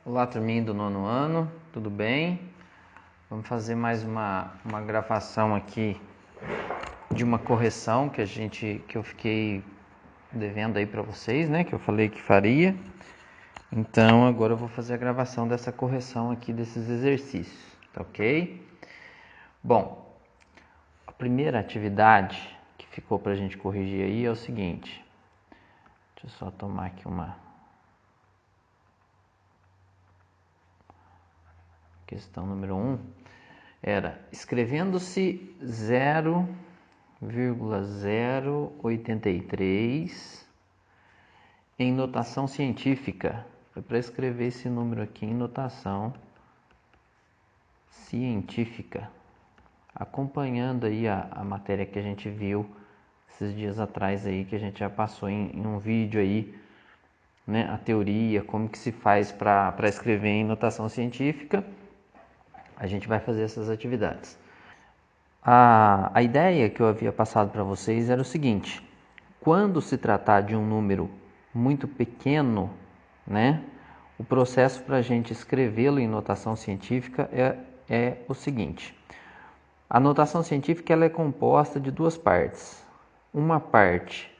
Olá, turminha do nono ano, tudo bem? Vamos fazer mais uma gravação aqui de uma correção que eu fiquei devendo aí para vocês, né? Que eu falei que faria. Então, agora eu vou fazer a gravação dessa correção aqui desses exercícios, tá ok? Bom, a primeira atividade que ficou para a gente corrigir aí é o seguinte. Deixa eu só tomar aqui uma questão número 1. Era escrevendo-se 0,083 em notação científica. Foi para escrever esse número aqui em notação científica, acompanhando aí a matéria que a gente viu esses dias atrás aí, que a gente já passou em um vídeo aí, né, a teoria, como que se faz para escrever em notação científica. A gente vai fazer essas atividades. A ideia que eu havia passado para vocês era o seguinte: quando se tratar de um número muito pequeno, né, o processo para a gente escrevê-lo em notação científica é o seguinte. A notação científica ela é composta de duas partes. Uma parte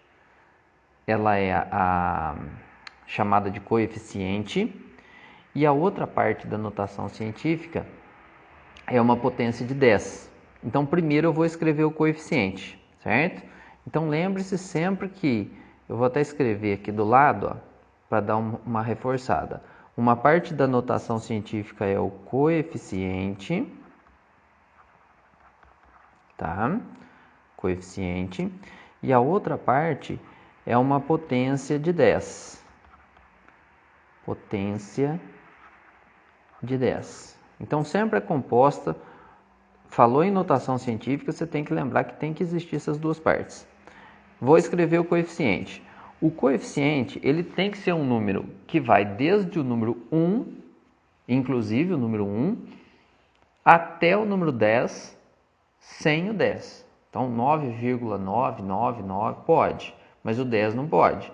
ela é a chamada de coeficiente e a outra parte da notação científica é uma potência de 10. Então, primeiro eu vou escrever o coeficiente, certo? Então, lembre-se sempre que eu vou até escrever aqui do lado, para dar uma reforçada. Uma parte da notação científica é o coeficiente, tá? Coeficiente. E a outra parte é uma potência de 10. Potência de 10. Então, sempre é composta. Falou em notação científica, você tem que lembrar que tem que existir essas duas partes. Vou escrever o coeficiente. O coeficiente, ele tem que ser um número que vai desde o número 1, inclusive o número 1, até o número 10, sem o 10. Então, 9,999 pode, mas o 10 não pode.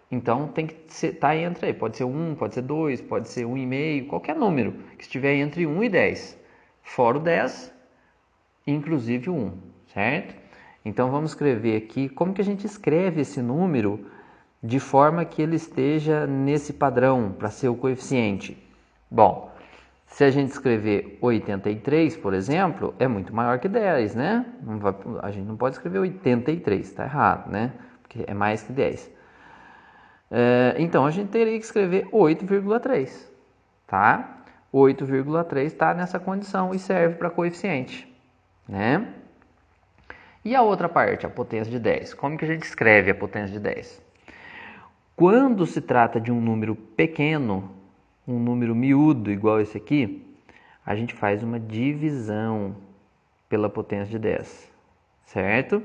Então, tem que estar entre aí. Pode ser 1, pode ser 2, pode ser 1,5, qualquer número que estiver entre 1 e 10. Fora o 10, inclusive o 1, certo? Então, vamos escrever aqui como que a gente escreve esse número de forma que ele esteja nesse padrão para ser o coeficiente. Bom, se a gente escrever 83, por exemplo, é muito maior que 10, né? A gente não pode escrever 83, está errado, né? Porque é mais que 10. Então, a gente teria que escrever 8,3, tá? 8,3 está nessa condição e serve para coeficiente, né? E a outra parte, a potência de 10. Como que a gente escreve a potência de 10? Quando se trata de um número pequeno, um número miúdo igual esse aqui, a gente faz uma divisão pela potência de 10, certo?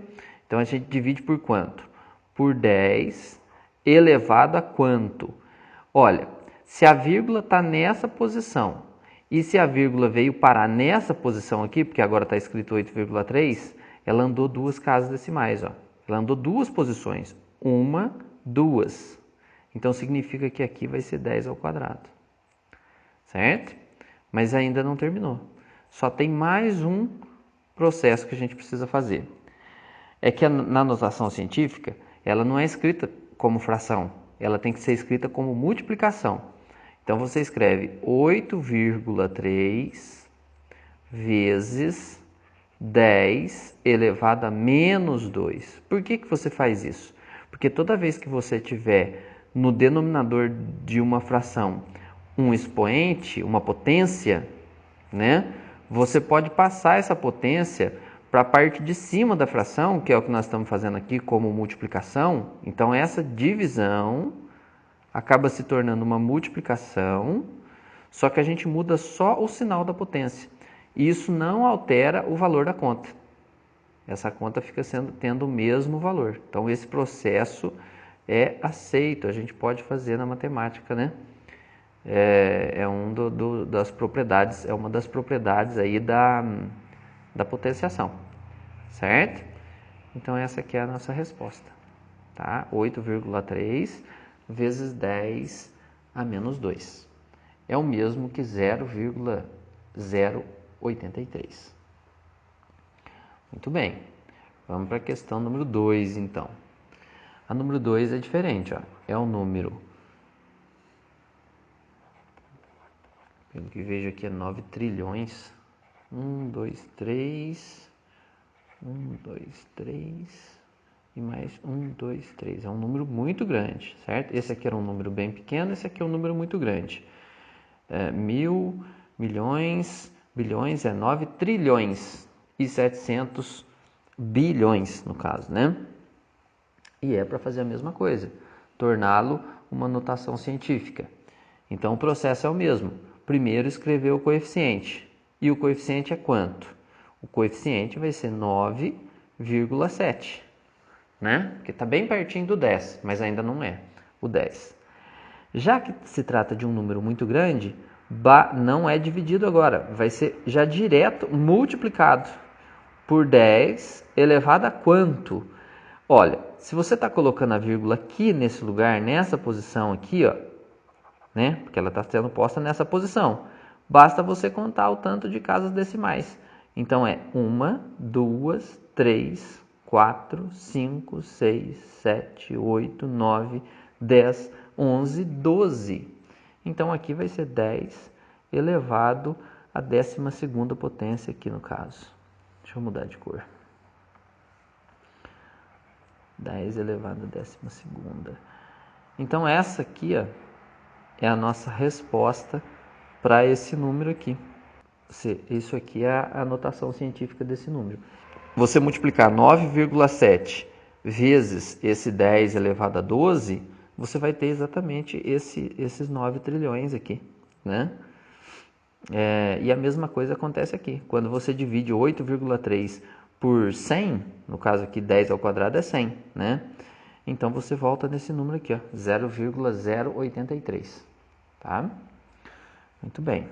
Então, a gente divide por quanto? Por 10 elevado a quanto? Olha, se a vírgula está nessa posição e se a vírgula veio parar nessa posição aqui, porque agora está escrito 8,3, ela andou duas casas decimais, ó. Ela andou duas posições, uma, duas. Então, significa que aqui vai ser 10 ao quadrado, certo? Mas ainda não terminou. Só tem mais um processo que a gente precisa fazer. É que na notação científica, ela não é escrita como fração, ela tem que ser escrita como multiplicação. Então, você escreve 8,3 vezes 10 elevado a menos 2. Por que você faz isso? Porque toda vez que você tiver no denominador de uma fração um expoente, uma potência, né? Você pode passar essa potência para a parte de cima da fração, que é o que nós estamos fazendo aqui como multiplicação. Então, essa divisão acaba se tornando uma multiplicação, só que a gente muda só o sinal da potência. E isso não altera o valor da conta. Essa conta fica tendo o mesmo valor. Então, esse processo é aceito, a gente pode fazer na matemática, né? É das propriedades, é uma das propriedades aí da potenciação, certo? Então, essa aqui é a nossa resposta, tá? 8,3 vezes 10 a menos 2. é o mesmo que 0,083. Muito bem. Vamos para a questão número 2, então. A número 2 é diferente, ó. É o número, pelo que vejo aqui, é 9 trilhões. 1, 2, 3. 1, 2, 3. E mais 1, 2, 3. É um número muito grande, certo? Esse aqui era um número bem pequeno, esse aqui é um número muito grande. Mil, milhões, bilhões é 9 trilhões e 700 bilhões, no caso, né? E é para fazer a mesma coisa, torná-lo uma notação científica. Então o processo é o mesmo. Primeiro escrever o coeficiente. E o coeficiente é quanto? O coeficiente vai ser 9,7, né? Porque está bem pertinho do 10, mas ainda não é o 10. Já que se trata de um número muito grande, não é dividido agora, vai ser já direto multiplicado por 10 elevado a quanto? Olha, se você está colocando a vírgula aqui nesse lugar, nessa posição aqui, ó, né? Porque ela está sendo posta nessa posição. Basta você contar o tanto de casas decimais. Então é 1, 2, 3, 4, 5, 6, 7, 8, 9, 10, 11, 12. Então aqui vai ser 10 elevado à 12ª potência aqui no caso. Deixa eu mudar de cor. 10 elevado à 12ª. Então essa aqui, ó, é a nossa resposta para esse número aqui. Isso aqui é a notação científica desse número. Você multiplicar 9,7 vezes esse 10 elevado a 12, você vai ter exatamente esses 9 trilhões aqui, né? E a mesma coisa acontece aqui. Quando você divide 8,3 por 100, no caso aqui 10 ao quadrado é 100, né? Então você volta nesse número aqui, ó, 0,083, tá? Muito bem. Vou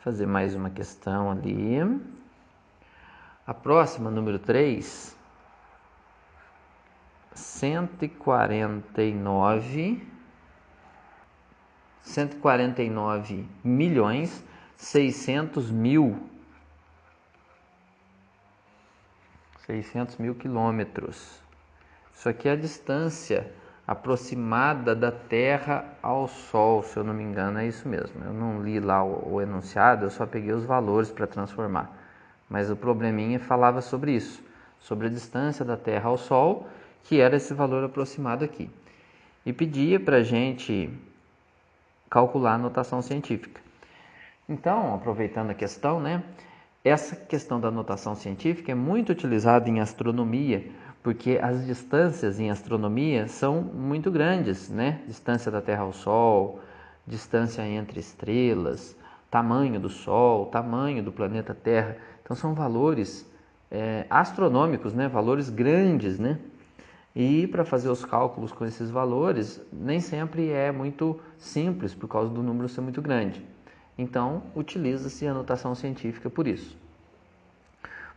fazer mais uma questão ali. A próxima, número 3, 149 milhões 600 mil quilômetros. Isso aqui é a distância aproximada da Terra ao Sol, se eu não me engano, é isso mesmo. Eu não li lá o enunciado, eu só peguei os valores para transformar. Mas o probleminha falava sobre isso, sobre a distância da Terra ao Sol, que era esse valor aproximado aqui. E pedia para a gente calcular a notação científica. Então, aproveitando a questão, né? Essa questão da notação científica é muito utilizada em astronomia, porque as distâncias em astronomia são muito grandes, né? Distância da Terra ao Sol, distância entre estrelas, tamanho do Sol, tamanho do planeta Terra. Então são valores astronômicos, né? Valores grandes, né? E para fazer os cálculos com esses valores, nem sempre é muito simples, por causa do número ser muito grande. Então, utiliza-se a notação científica por isso.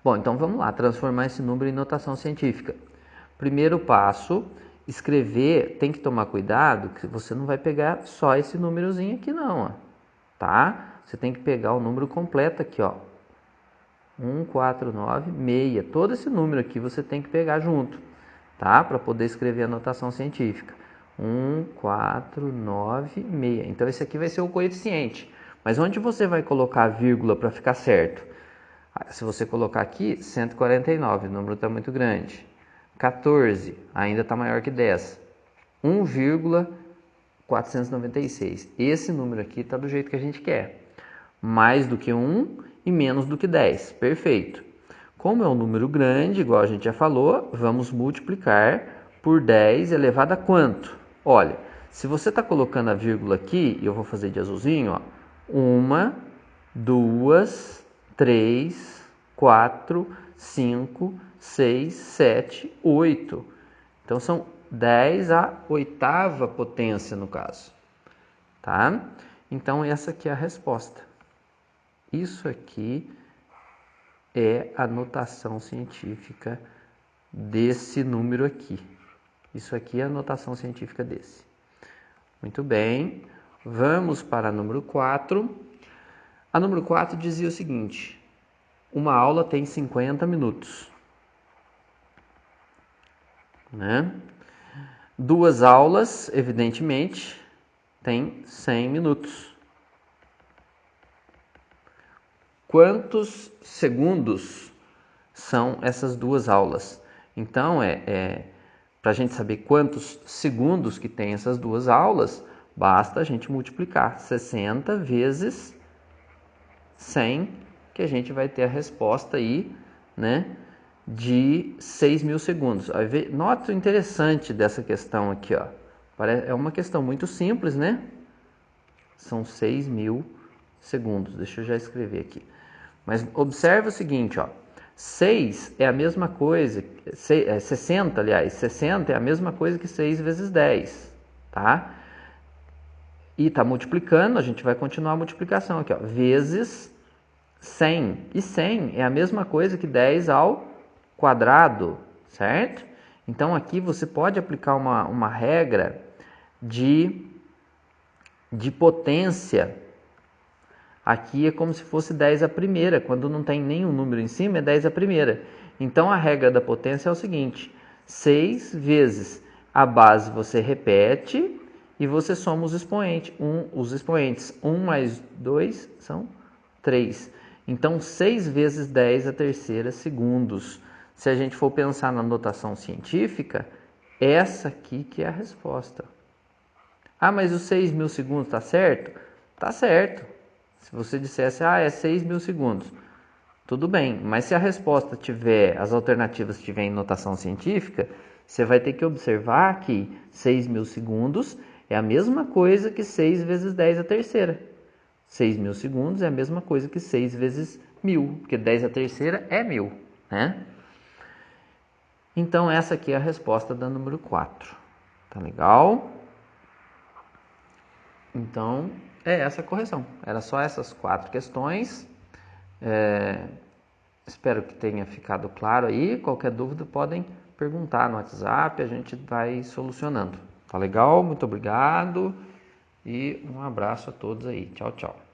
Bom, então vamos lá, transformar esse número em notação científica. Primeiro passo, escrever, tem que tomar cuidado, que você não vai pegar só esse númerozinho aqui não, ó, tá? Você tem que pegar o número completo aqui, ó. 149,6. Todo esse número aqui você tem que pegar junto, tá? Para poder escrever a notação científica. 149,6. Então esse aqui vai ser o coeficiente. Mas onde você vai colocar a vírgula para ficar certo? Se você colocar aqui, 149, o número está muito grande. 14, ainda está maior que 10. 1,496. Esse número aqui está do jeito que a gente quer. Mais do que 1 e menos do que 10. Perfeito. Como é um número grande, igual a gente já falou, vamos multiplicar por 10 elevado a quanto? Olha, se você está colocando a vírgula aqui, eu vou fazer de azulzinho, ó. 1, 2, 3, 4, 5, 6, 7, 8. Então são 10 à 8ª potência no caso, tá? Então essa aqui é a resposta. Isso aqui é a notação científica desse número aqui. Isso aqui é a notação científica desse. Muito bem. Vamos para a número 4. A número 4 dizia o seguinte: uma aula tem 50 minutos. Né? 2 aulas, evidentemente, tem 100 minutos. Quantos segundos são essas 2 aulas? Então, para a gente saber quantos segundos que tem essas 2 aulas, basta a gente multiplicar 60 vezes 100, que a gente vai ter a resposta aí, né, de 6.000 segundos. Nota o interessante dessa questão aqui, ó. É uma questão muito simples, né? São 6.000 segundos. Deixa eu já escrever aqui. Mas observe o seguinte, ó. 6 é a mesma coisa, 60, aliás, 60 é a mesma coisa que 6 vezes 10, tá? E tá multiplicando, a gente vai continuar a multiplicação aqui, ó, vezes 100. E 100 é a mesma coisa que 10 ao quadrado, certo? Então aqui você pode aplicar uma regra de potência. Aqui é como se fosse 10 à primeira, quando não tem nenhum número em cima, é 10 à primeira. Então a regra da potência é o seguinte: 6 vezes a base você repete e você soma os expoentes. Os expoentes 1 mais 2 são 3. Então 6 vezes 10 à terceira segundos. Se a gente for pensar na notação científica, essa aqui que é a resposta. Ah, mas os 6.000 segundos está certo? Está certo. Se você dissesse, é 6.000 segundos, tudo bem. Mas se a resposta tiver, as alternativas tiverem notação científica, você vai ter que observar que 6.000 segundos é a mesma coisa que 6 vezes 10 à terceira. 6.000 segundos é a mesma coisa que 6 vezes 1.000, porque 10 à terceira é 1.000, né? Então, essa aqui é a resposta da número 4. Tá legal? Então, é essa a correção. Era só essas 4 questões. Espero que tenha ficado claro aí. Qualquer dúvida podem perguntar no WhatsApp, a gente vai solucionando. Tá legal? Muito obrigado e um abraço a todos aí. Tchau, tchau.